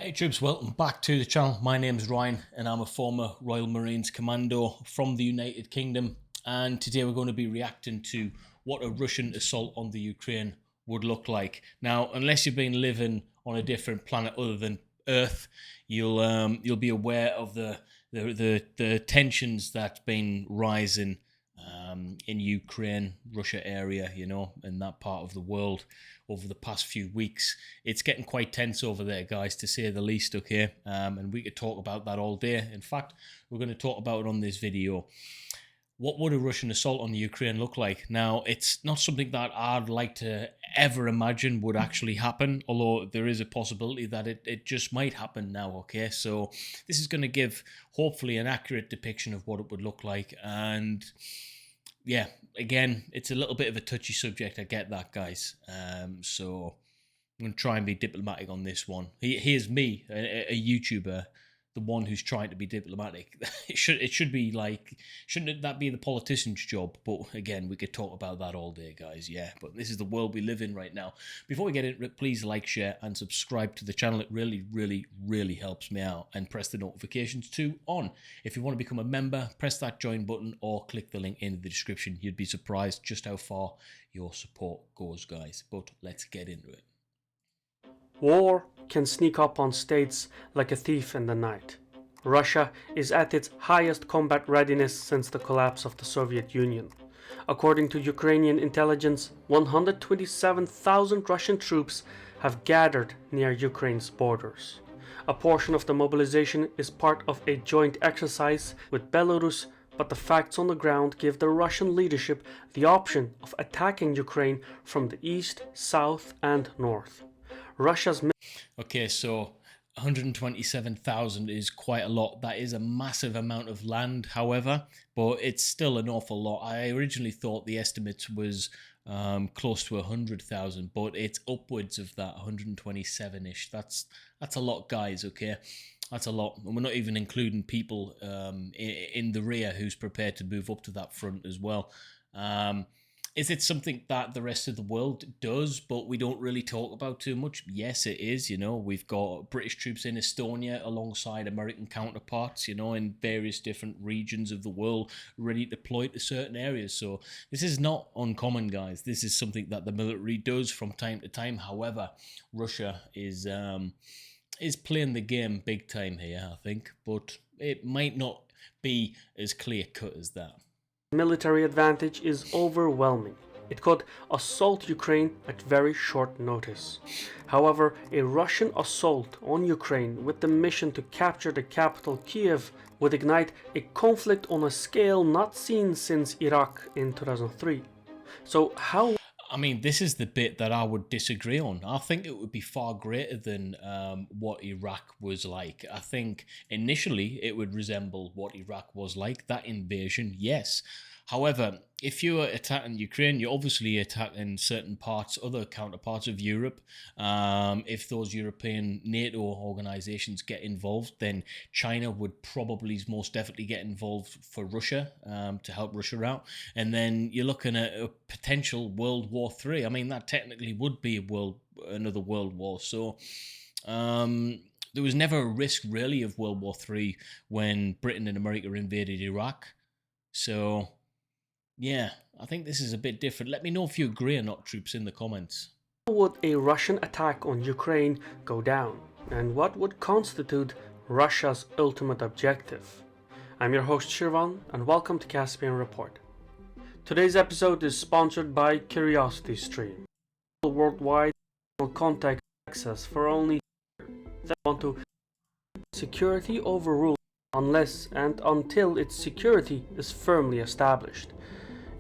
Hey troops, welcome back to the channel. My name's Ryan and I'm a former Royal Marines Commando from the United Kingdom, and today we're going to be reacting to what a Russian assault on the Ukraine would look like. Now, unless you've been living on a different planet other than Earth, you'll be aware of the tensions that's been rising in Ukraine, Russia area, in that part of the world over the past few weeks. It's getting quite tense over there, guys, to say the least, okay? And we could talk about that all day. In fact, we're going to talk about it on this video. What would a Russian assault on the Ukraine look like? Now, it's not something that I'd like to ever imagine would actually happen, although there is a possibility that it just might happen now, okay? So this is going to give, hopefully, an accurate depiction of what it would look like. And yeah, again, it's a little bit of a touchy subject. I get that, guys. So I'm going to try and be diplomatic on this one. Here's me, a YouTuber, the one who's trying to be diplomatic. It should be like, shouldn't that be the politician's job? But again, we could talk about that all day, guys. Yeah, but this is the world we live in right now. Before we get into it, please like, share, and subscribe to the channel. It really, really, really helps me out. And press the notifications too on. If you want to become a member, press that join button or click the link in the description. You'd be surprised just how far your support goes, guys. But let's get into it. War can sneak up on states like a thief in the night. Russia is at its highest combat readiness since the collapse of the Soviet Union. According to Ukrainian intelligence, 127,000 Russian troops have gathered near Ukraine's borders. A portion of the mobilization is part of a joint exercise with Belarus, but the facts on the ground give the Russian leadership the option of attacking Ukraine from the east, south, and north. Russia's Okay, so 127,000 is quite a lot. That is a massive amount of land, however, but it's still an awful lot. I originally thought the estimate was close to 100,000, but it's upwards of that, 127-ish. That's a lot, guys, okay? That's a lot. And we're not even including people in the rear who's prepared to move up to that front as well. Is it something that the rest of the world does, but we don't really talk about too much? Yes, it is. We've got British troops in Estonia alongside American counterparts, in various different regions of the world, ready to deploy to certain areas. So this is not uncommon, guys. This is something that the military does from time to time. However, Russia is playing the game big time here, I think, but it might not be as clear cut as that. Military advantage is overwhelming. It could assault Ukraine at very short notice. However, a Russian assault on Ukraine with the mission to capture the capital Kiev would ignite a conflict on a scale not seen since Iraq in 2003. So how... I mean, this is the bit that I would disagree on. I think it would be far greater than what Iraq was like. I think initially it would resemble what Iraq was like, that invasion, yes. However, if you're attacking Ukraine, you're obviously attacking certain parts, other counterparts of Europe. If those European NATO organizations get involved, then China would probably most definitely get involved for Russia, to help Russia out. And then you're looking at a potential World War III. I mean, that technically would be another world war. So there was never a risk really of World War III when Britain and America invaded Iraq. So yeah, I think this is a bit different. Let me know if you agree or not, troops, in the comments. How would a Russian attack on Ukraine go down? And what would constitute Russia's ultimate objective? I'm your host Shirvan, and welcome to Caspian Report. Today's episode is sponsored by CuriosityStream. Worldwide contact access for only that want to security overruled unless and until its security is firmly established.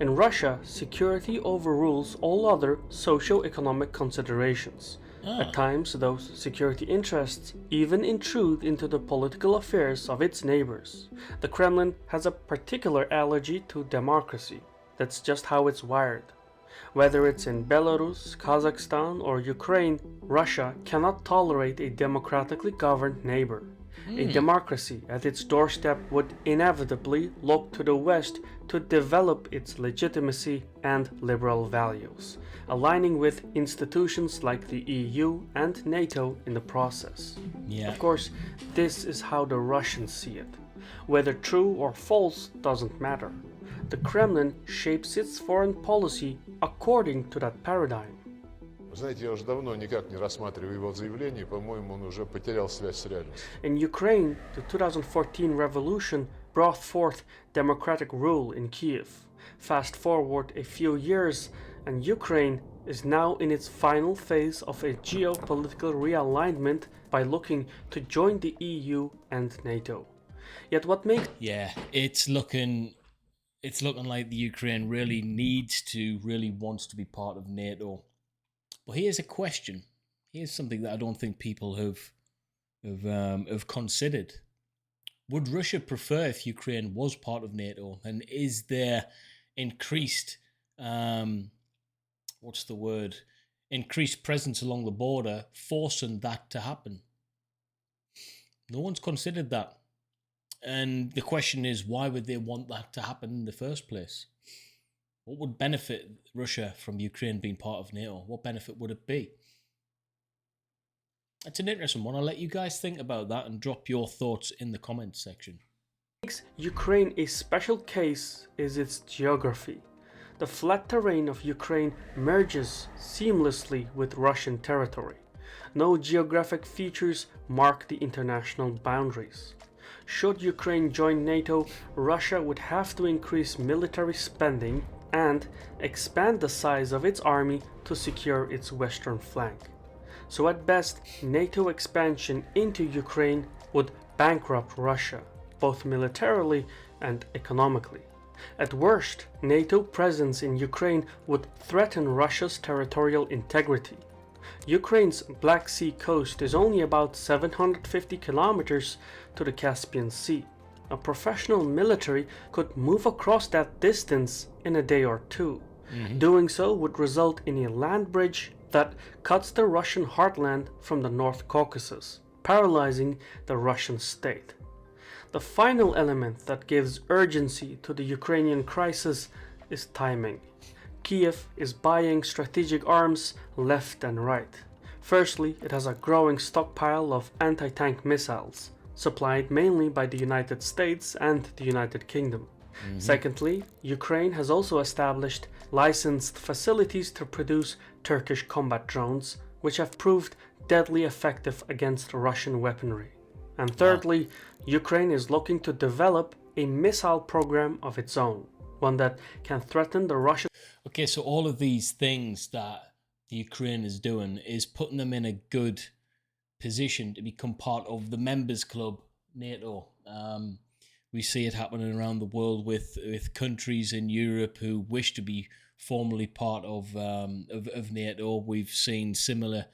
In Russia, security overrules all other socio-economic considerations. At times, those security interests even intrude into the political affairs of its neighbors. The Kremlin has a particular allergy to democracy. That's just how it's wired. Whether it's in Belarus, Kazakhstan, or Ukraine, Russia cannot tolerate a democratically governed neighbor. A democracy at its doorstep would inevitably look to the West to develop its legitimacy and liberal values, aligning with institutions like the EU and NATO in the process. Yeah. Of course, this is how the Russians see it. Whether true or false doesn't matter. The Kremlin shapes its foreign policy according to that paradigm. Вы знаете, я уже давно никак не рассматриваю его заявление, по-моему, он уже потерял связь с реальностью. In Ukraine, the 2014 revolution brought forth democratic rule in Kiev. Fast forward a few years, and Ukraine is now in its final phase of a geopolitical realignment by looking to join the EU and NATO. Yet what makes it's looking like the Ukraine really wants to be part of NATO. But here's a question. Here's something that I don't think people have considered. Would Russia prefer if Ukraine was part of NATO? And is there increased increased presence along the border forcing that to happen? No one's considered that. And the question is, why would they want that to happen in the first place? What would benefit Russia from Ukraine being part of NATO? What benefit would it be? It's an interesting one. I'll let you guys think about that and drop your thoughts in the comments section. What makes Ukraine a special case is its geography. The flat terrain of Ukraine merges seamlessly with Russian territory. No geographic features mark the international boundaries. Should Ukraine join NATO, Russia would have to increase military spending and expand the size of its army to secure its western flank. So at best, NATO expansion into Ukraine would bankrupt Russia, both militarily and economically. At worst, NATO presence in Ukraine would threaten Russia's territorial integrity. Ukraine's Black Sea coast is only about 750 kilometers to the Caspian Sea. A professional military could move across that distance in a day or two. Doing so would result in a land bridge that cuts the Russian heartland from the North Caucasus, paralyzing the Russian state. The final element that gives urgency to the Ukrainian crisis is timing. Kiev is buying strategic arms left and right. Firstly, it has a growing stockpile of anti-tank missiles, supplied mainly by the United States and the United Kingdom. Secondly, Ukraine has also established licensed facilities to produce Turkish combat drones, which have proved deadly effective against Russian weaponry. And thirdly, Ukraine is looking to develop a missile program of its own, one that can threaten the Russian. Okay, so all of these things that the Ukraine is doing is putting them in a good position to become part of the members club, NATO. We see it happening around the world with countries in Europe who wish to be formally part of NATO. We've seen similar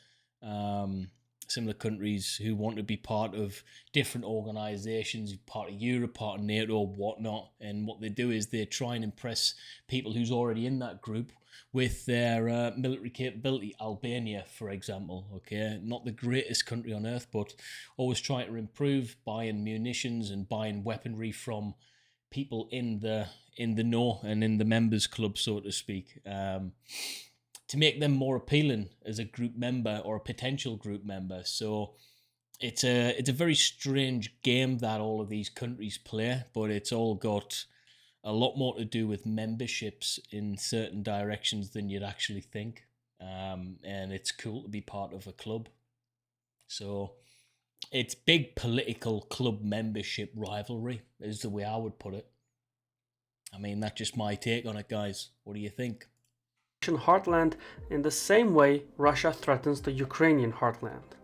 countries who want to be part of different organisations, part of Europe, part of NATO, whatnot. And what they do is they try and impress people who's already in that group with their military capability. Albania, for example, okay, not the greatest country on earth, but always trying to improve, buying munitions and buying weaponry from people in the know and in the members club, so to speak, to make them more appealing as a group member or a potential group member. So it's a very strange game that all of these countries play, but it's all got a lot more to do with memberships in certain directions than you'd actually think. And it's cool to be part of a club. So it's big political club membership rivalry is the way I would put it. I mean, that's just my take on it, guys. What do you think? Heartland in the same way Russia threatens the Ukrainian heartland.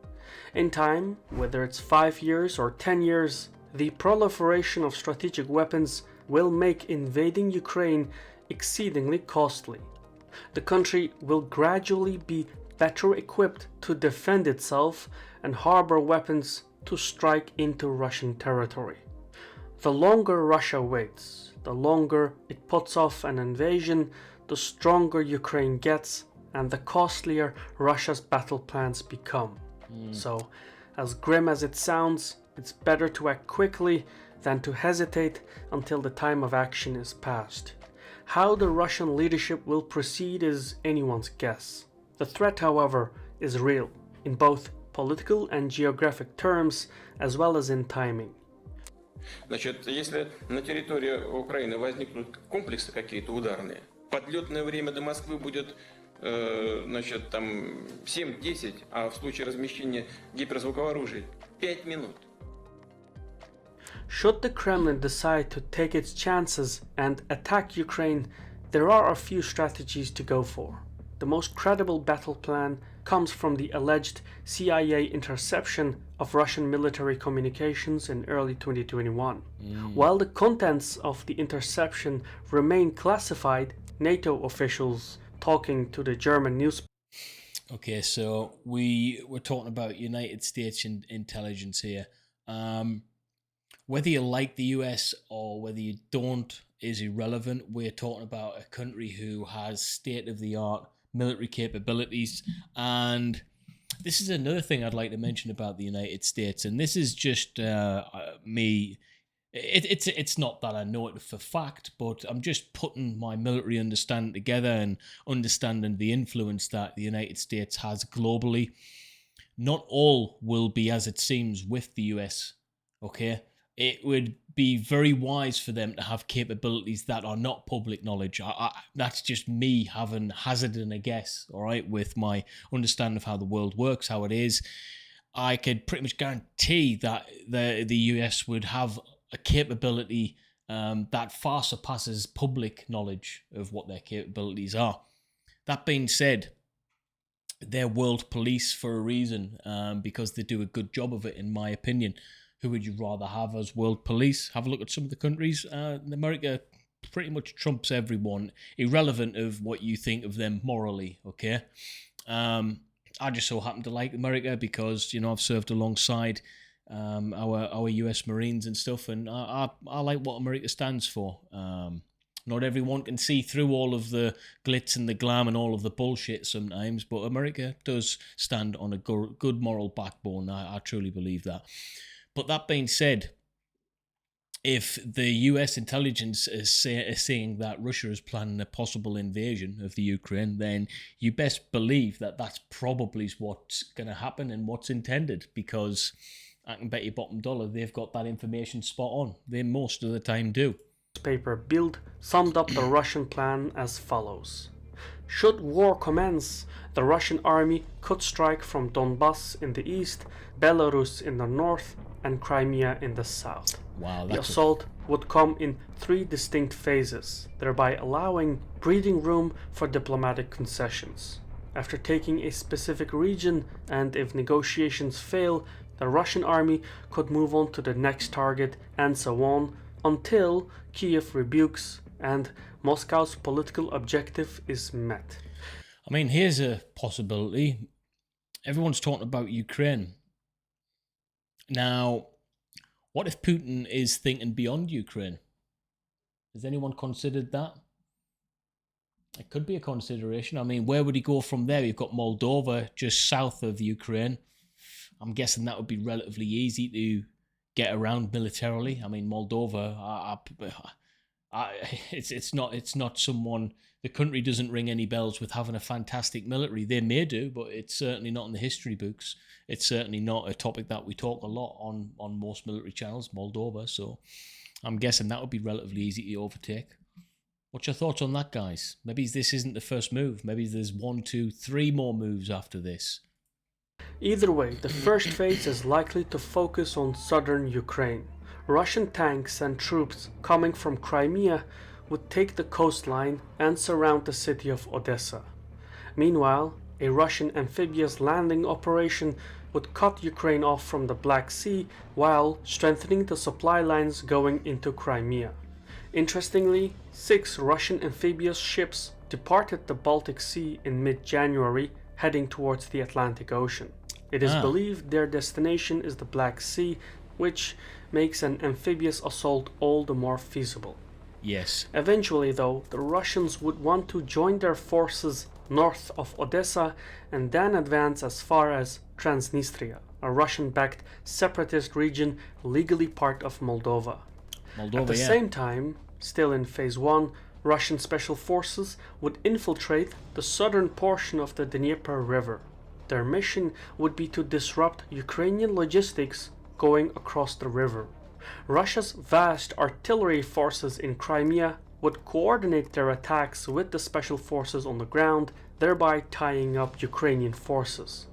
In time, whether it's 5 years or 10 years, the proliferation of strategic weapons will make invading Ukraine exceedingly costly. The country will gradually be better equipped to defend itself and harbor weapons to strike into Russian territory. The longer Russia waits, the longer it puts off an invasion, the stronger Ukraine gets and the costlier Russia's battle plans become. So, as grim as it sounds, It's better to act quickly than to hesitate until the time of action is past. How the Russian leadership will proceed is anyone's guess. The threat, however, is real, in both political and geographic terms, as well as in timing. Значит, если на территории Украины возникнут комплексы какие-то ударные, подлетное время до Москвы будет, значит, там 7-10, а в случае размещения гиперзвукового оружия 5 минут. Should the Kremlin decide to take its chances and attack Ukraine, there are a few strategies to go for. The most credible battle plan comes from the alleged CIA interception of Russian military communications in early 2021. While the contents of the interception remain classified, NATO officials talking to the German news. Okay, so we're talking about United States intelligence here. Whether you like the US or whether you don't is irrelevant. We're talking about a country who has state-of-the-art military capabilities, and this is another thing I'd like to mention about the United States, and this is just me. It's not that I know it for fact, but I'm just putting my military understanding together and understanding the influence that the United States has globally. Not all will be as it seems with the US, okay? It would be very wise for them to have capabilities that are not public knowledge. That's just me hazarding a guess, all right, with my understanding of how the world works, how it is. I could pretty much guarantee that the US would have a capability that far surpasses public knowledge of what their capabilities are. That being said, they're world police for a reason, because they do a good job of it, in my opinion. Who would you rather have as world police? Have a look at some of the countries. America pretty much trumps everyone, irrelevant of what you think of them morally, okay? I just so happen to like America because, you know, I've served alongside our US Marines and stuff, and I like what America stands for. Not everyone can see through all of the glitz and the glam and all of the bullshit sometimes, but America does stand on a good moral backbone. I truly believe that. But that being said, if the US intelligence is saying that Russia is planning a possible invasion of the Ukraine, then you best believe that that's probably what's going to happen and what's intended, because I can bet you bottom dollar they've got that information spot on. They most of the time do. Newspaper Bild summed up the Russian plan as follows. Should war commence, the Russian army could strike from Donbass in the east, Belarus in the north, and Crimea in the south. Wow, the assault would come in 3 distinct phases, thereby allowing breathing room for diplomatic concessions. After taking a specific region, and if negotiations fail, the Russian army could move on to the next target, and so on, until Kiev rebukes and Moscow's political objective is met. I mean, here's a possibility. Everyone's talking about Ukraine. Now, what if Putin is thinking beyond Ukraine? Has anyone considered that? It could be a consideration. I mean, where would he go from there? You've got Moldova just south of Ukraine. I'm guessing that would be relatively easy to get around militarily. I mean, Moldova, it's not someone. The country doesn't ring any bells with having a fantastic military. They may do, but it's certainly not in the history books. It's certainly not a topic that we talk a lot on most military channels, Moldova. So I'm guessing that would be relatively easy to overtake. What's your thoughts on that, guys? Maybe this isn't the first move. Maybe there's 1, 2, 3 more moves after this. Either way, the first phase is likely to focus on southern Ukraine. Russian tanks and troops coming from Crimea would take the coastline and surround the city of Odessa. Meanwhile, a Russian amphibious landing operation would cut Ukraine off from the Black Sea while strengthening the supply lines going into Crimea. Interestingly, 6 Russian amphibious ships departed the Baltic Sea in mid-January, heading towards the Atlantic Ocean. It is believed their destination is the Black Sea, which makes an amphibious assault all the more feasible. Yes. Eventually, though, the Russians would want to join their forces north of Odessa and then advance as far as Transnistria. a Russian-backed separatist region legally part of Moldova. At the same time, still in Phase 1, Russian special forces would infiltrate the southern portion of the Dnieper River. Their mission would be to disrupt Ukrainian logistics going across the river. Russia's vast artillery forces in Crimea would coordinate their attacks with the special forces on the ground, thereby tying up Ukrainian forces.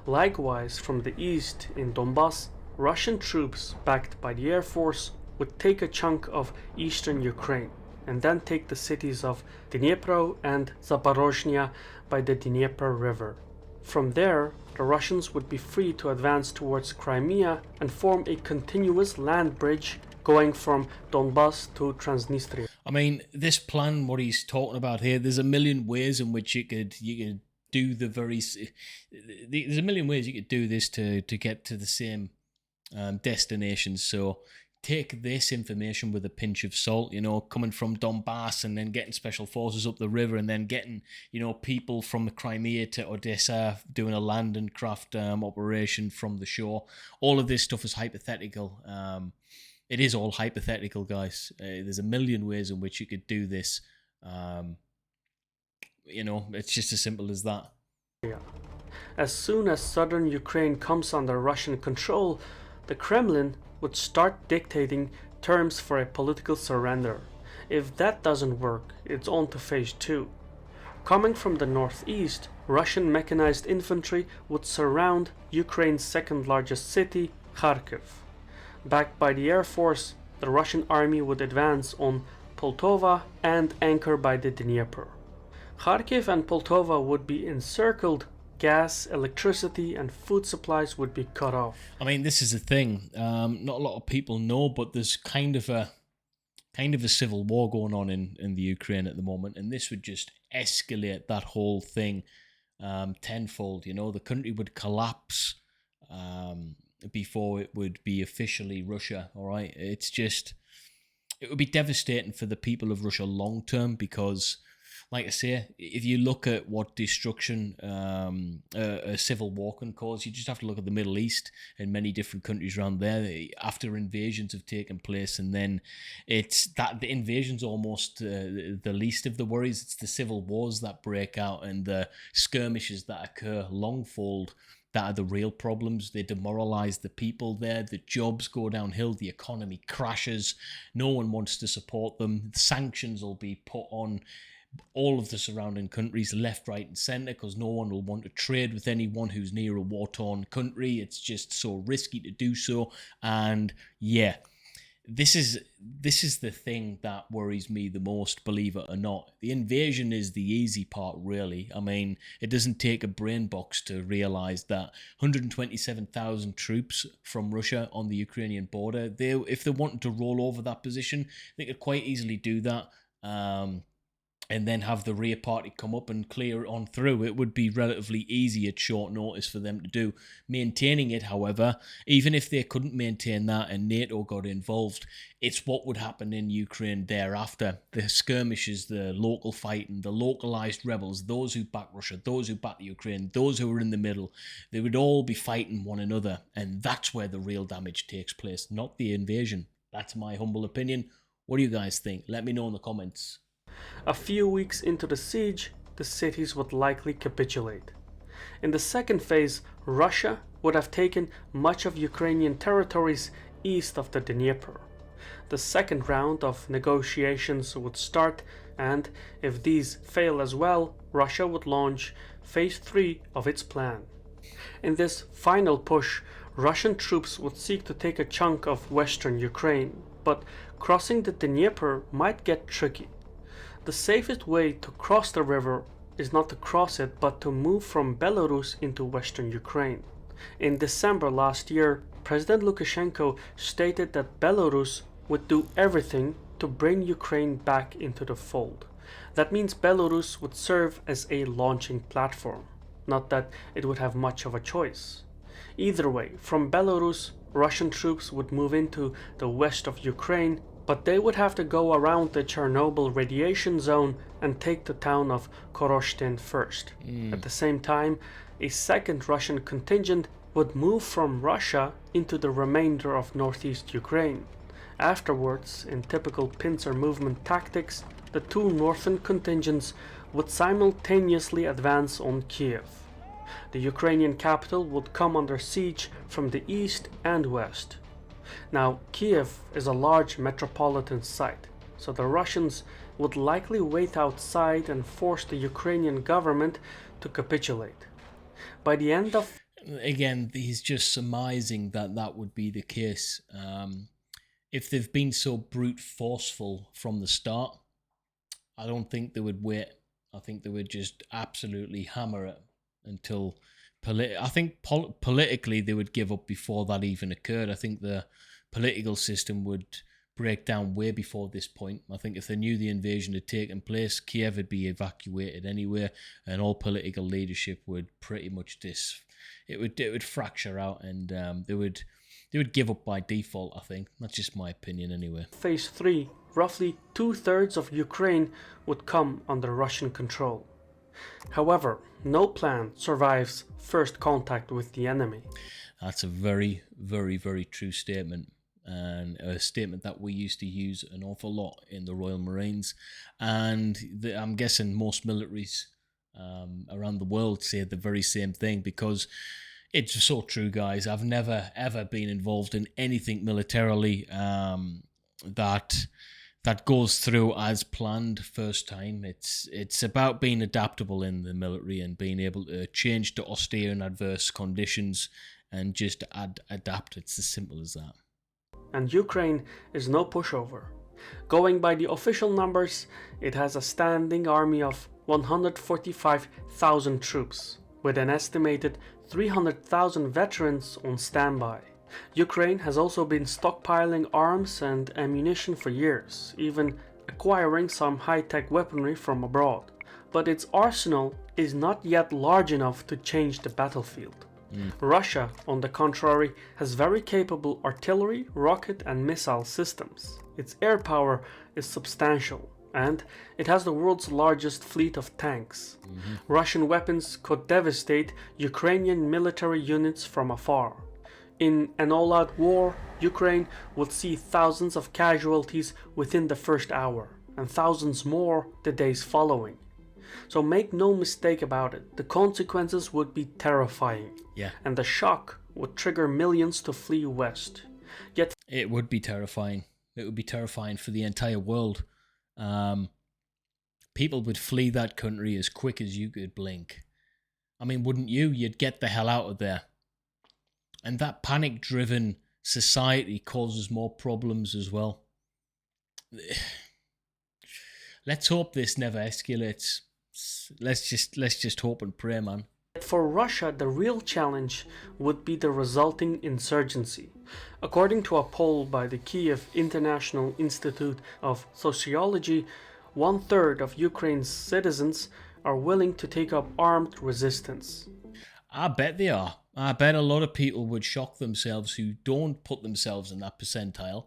Likewise, from the east in Donbass, Russian troops backed by the Air Force would take a chunk of eastern Ukraine and then take the cities of Dnipro and Zaporozhye by the Dnieper River. From there, the Russians would be free to advance towards Crimea and form a continuous land bridge going from Donbass to Transnistria. I mean, this plan, what he's talking about here, there's a million ways in which you could do there's a million ways you could do this to get to the same destination. So take this information with a pinch of salt, coming from Donbass and then getting special forces up the river and then getting, people from Crimea to Odessa doing a land and craft operation from the shore. All of this stuff is hypothetical. It is all hypothetical, guys. There's a million ways in which you could do this. It's just as simple as that. As soon as southern Ukraine comes under Russian control, the Kremlin would start dictating terms for a political surrender. If that doesn't work, it's on to Phase 2. Coming from the northeast, Russian mechanized infantry would surround Ukraine's second largest city, Kharkiv. Backed by the Air Force, the Russian army would advance on Poltava and anchor by the Dnieper. Kharkiv and Poltava would be encircled. Gas, electricity, and food supplies would be cut off. I mean, this is the thing. Not a lot of people know, but there's kind of a civil war going on in the Ukraine at the moment, and this would just escalate that whole thing tenfold. The country would collapse before it would be officially Russia. All right, it would be devastating for the people of Russia long term because, like I say, if you look at what destruction a civil war can cause, you just have to look at the Middle East and many different countries around there after invasions have taken place, and then it's that the invasion's almost the least of the worries. It's the civil wars that break out and the skirmishes that occur longfold that are the real problems. They demoralize the people there, the jobs go downhill, the economy crashes, no one wants to support them, sanctions will be put on all of the surrounding countries left, right and centre because no one will want to trade with anyone who's near a war-torn country. It's just so risky to do so. And yeah, this is the thing that worries me the most, believe it or not. The invasion is the easy part, really. I mean, it doesn't take a brain box to realise that 127,000 troops from Russia on the Ukrainian border, if they wanted to roll over that position, they could quite easily do that. And then have the rear party come up and clear it on through. It would be relatively easy at short notice for them to do. Maintaining it, however, even if they couldn't maintain that and NATO got involved, it's what would happen in Ukraine thereafter. The skirmishes, the local fighting, the localized rebels, those who back Russia, those who back the Ukraine, those who are in the middle, they would all be fighting one another. And that's where the real damage takes place, not the invasion. That's my humble opinion. What do you guys think? Let me know in the comments. A few weeks into the siege, the cities would likely capitulate. In the second phase, Russia would have taken much of Ukrainian territories east of the Dnieper. The second round of negotiations would start, and if these fail as well, Russia would launch Phase 3 of its plan. In this final push, Russian troops would seek to take a chunk of western Ukraine, but crossing the Dnieper might get tricky. The safest way to cross the river is not to cross it, but to move from Belarus into western Ukraine. In December last year, President Lukashenko stated that Belarus would do everything to bring Ukraine back into the fold. That means Belarus would serve as a launching platform, not that it would have much of a choice. Either way, from Belarus, Russian troops would move into the west of Ukraine, but they would have to go around the Chernobyl radiation zone and take the town of Koroshtin first. At the same time, a second Russian contingent would move from Russia into the remainder of northeast Ukraine. Afterwards, in typical pincer movement tactics, the two northern contingents would simultaneously advance on Kiev. The Ukrainian capital would come under siege from the east and west. Now, Kiev is a large metropolitan site, so the Russians would likely wait outside and force the Ukrainian government to capitulate. By the end of... Again, he's just surmising that that would be the case. If they've been so brute forceful from the start, I don't think they would wait. I think they would just absolutely hammer it until... I think politically they would give up before that even occurred. I think the political system would break down way before this point. I think if they knew the invasion had taken place, Kiev would be evacuated anywhere, and all political leadership would pretty much it would fracture out, and they would give up by default. I think that's just my opinion anyway. Phase 3, roughly 2/3 of Ukraine would come under Russian control. However, no plan survives first contact with the enemy. That's a very, very, very true statement, and a statement that we used to use an awful lot in the Royal Marines, and I'm guessing most militaries around the world say the very same thing, because it's so true, guys. I've never ever been involved in anything militarily that goes through as planned first time. It's about being adaptable in the military and being able to change to austere and adverse conditions and just adapt. It's as simple as that. And Ukraine is no pushover. Going by the official numbers, it has a standing army of 145,000 troops, with an estimated 300,000 veterans on standby. Ukraine has also been stockpiling arms and ammunition for years, even acquiring some high-tech weaponry from abroad. But its arsenal is not yet large enough to change the battlefield. Russia, on the contrary, has very capable artillery, rocket and missile systems. Its air power is substantial, and it has the world's largest fleet of tanks. Russian weapons could devastate Ukrainian military units from afar. In an all-out war, Ukraine would see thousands of casualties within the first hour, and thousands more the days following. So make no mistake about it, the consequences would be terrifying. Yeah. And the shock would trigger millions to flee west. Yet it would be terrifying. It would be terrifying for the entire world. People would flee that country as quick as you could blink. I mean, wouldn't you? You'd get the hell out of there. And that panic-driven society causes more problems as well. Let's hope this never escalates. Let's just hope and pray, man. For Russia, the real challenge would be the resulting insurgency. According to a poll by the Kiev International Institute of Sociology, 1/3 of Ukraine's citizens are willing to take up armed resistance. I bet they are. I bet a lot of people would shock themselves who don't put themselves in that percentile.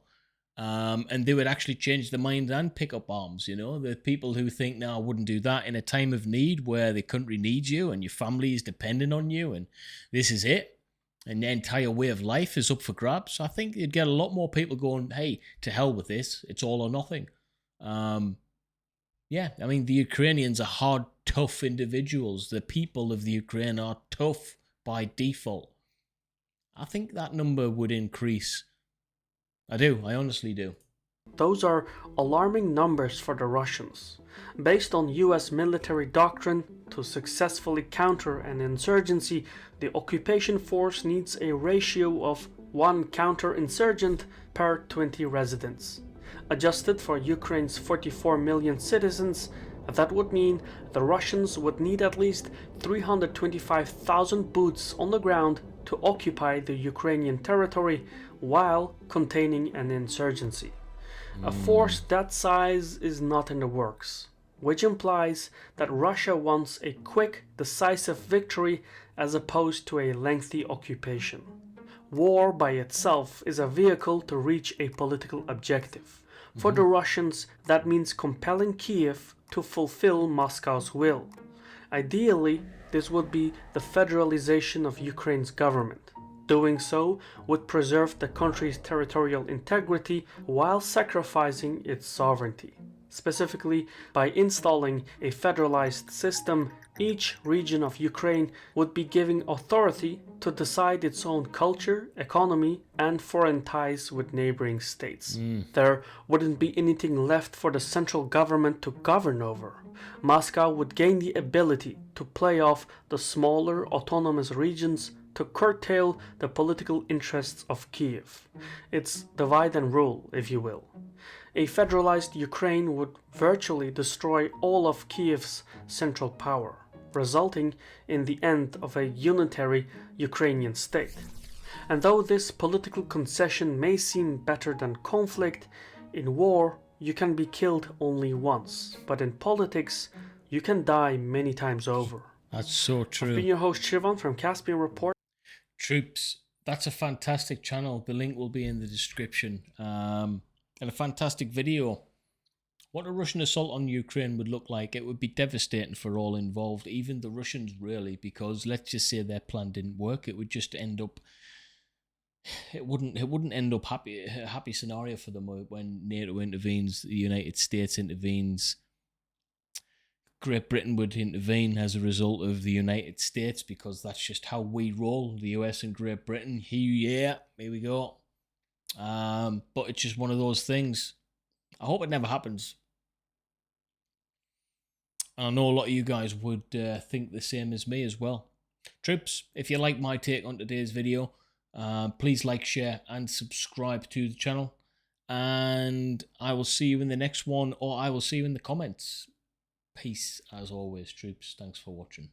And they would actually change their mind and pick up arms, you know. The people who think, no, I wouldn't do that in a time of need where the country needs you and your family is dependent on you and this is it. And the entire way of life is up for grabs. I think you'd get a lot more people going, hey, to hell with this. It's all or nothing. Yeah, I mean, the Ukrainians are hard, tough individuals. The people of the Ukraine are tough by default. I think that number would increase. I do, I honestly do. Those are alarming numbers for the Russians. Based on US military doctrine, to successfully counter an insurgency, the occupation force needs a ratio of 1 counter-insurgent per 20 residents. Adjusted for Ukraine's 44 million citizens, that would mean the Russians would need at least 325,000 boots on the ground to occupy the Ukrainian territory while containing an insurgency. A force that size is not in the works, which implies that Russia wants a quick, decisive victory as opposed to a lengthy occupation. War by itself is a vehicle to reach a political objective. For the Russians, that means compelling Kiev to fulfill Moscow's will. Ideally, this would be the federalization of Ukraine's government. Doing so would preserve the country's territorial integrity while sacrificing its sovereignty. Specifically, by installing a federalized system, each region of Ukraine would be given authority to decide its own culture, economy, and foreign ties with neighboring states. There wouldn't be anything left for the central government to govern over. Moscow would gain the ability to play off the smaller autonomous regions to curtail the political interests of Kiev. It's divide and rule, if you will. A federalized Ukraine would virtually destroy all of Kiev's central power, resulting in the end of a unitary Ukrainian state. And though this political concession may seem better than conflict, in war you can be killed only once, but in politics you can die many times over. That's so true. I've been your host Shirvan from Caspian Report. Troops, that's a fantastic channel. The link will be in the description. And a fantastic video. What a Russian assault on Ukraine would look like. It would be devastating for all involved, even the Russians, really, because let's just say their plan didn't work. It would just end up, it wouldn't end up a happy scenario for them when NATO intervenes, the United States intervenes, Great Britain would intervene as a result of the United States, because that's just how we roll, the US and Great Britain. Here we go. But it's just one of those things. I hope it never happens. And I know a lot of you guys would think the same as me as well. Troops, if you like my take on today's video, please like, share, and subscribe to the channel. And I will see you in the next one, or I will see you in the comments. Peace as always, troops. Thanks for watching.